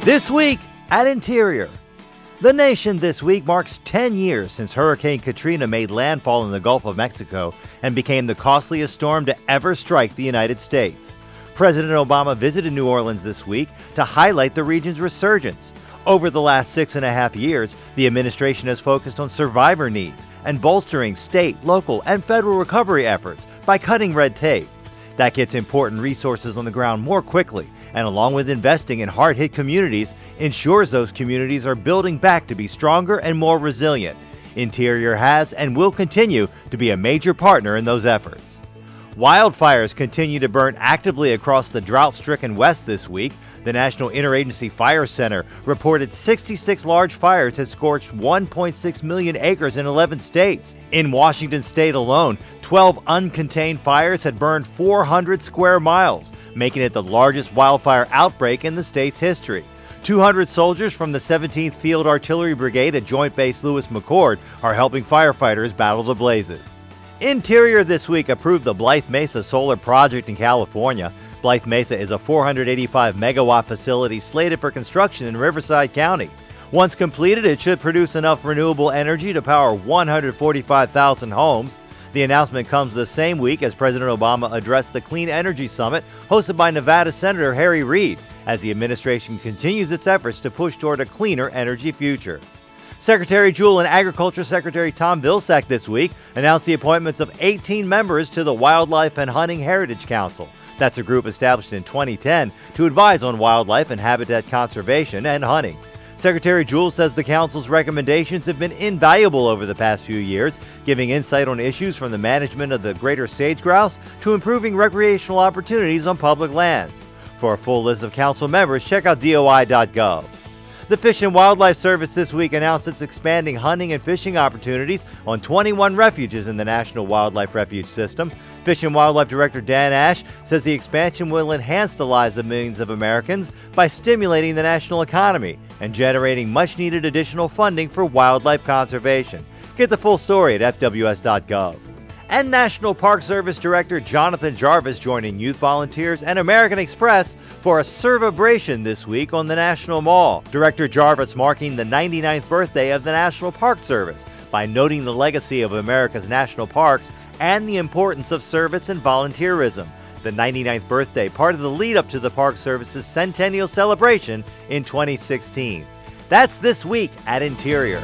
This week at Interior. The nation this week marks 10 years since Hurricane Katrina made landfall in the Gulf of Mexico and became the costliest storm to ever strike the United States. President Obama visited New Orleans this week to highlight the region's resurgence. Over the last 6.5 years, the administration has focused on survivor needs and bolstering state, local, and federal recovery efforts by cutting red tape. That gets important resources on the ground more quickly, and along with investing in hard-hit communities, ensures those communities are building back to be stronger and more resilient. Interior has and will continue to be a major partner in those efforts. Wildfires continue to burn actively across the drought-stricken West this week. The National Interagency Fire Center reported 66 large fires had scorched 1.6 million acres in 11 states. In Washington state alone, 12 uncontained fires had burned 400 square miles, making it the largest wildfire outbreak in the state's history. 200 soldiers from the 17th Field Artillery Brigade at Joint Base Lewis McChord are helping firefighters battle the blazes. Interior this week approved the Blythe Mesa Solar Project in California. Blythe Mesa is a 485-megawatt facility slated for construction in Riverside County. Once completed, it should produce enough renewable energy to power 145,000 homes. The announcement comes the same week as President Obama addressed the Clean Energy Summit hosted by Nevada Senator Harry Reid, as the administration continues its efforts to push toward a cleaner energy future. Secretary Jewell and Agriculture Secretary Tom Vilsack this week announced the appointments of 18 members to the Wildlife and Hunting Heritage Council. That's a group established in 2010 to advise on wildlife and habitat conservation and hunting. Secretary Jewell says the council's recommendations have been invaluable over the past few years, giving insight on issues from the management of the greater sage grouse to improving recreational opportunities on public lands. For a full list of council members, check out DOI.gov. The Fish and Wildlife Service this week announced it's expanding hunting and fishing opportunities on 21 refuges in the National Wildlife Refuge System. Fish and Wildlife Director Dan Ash says the expansion will enhance the lives of millions of Americans by stimulating the national economy and generating much-needed additional funding for wildlife conservation. Get the full story at FWS.gov. And National Park Service Director Jonathan Jarvis joining youth volunteers and American Express for a servabration this week on the National Mall. Director Jarvis marking the 99th birthday of the National Park Service by noting the legacy of America's national parks and the importance of service and volunteerism. The 99th birthday, part of the lead up to the Park Service's centennial celebration in 2016. That's this week at Interior.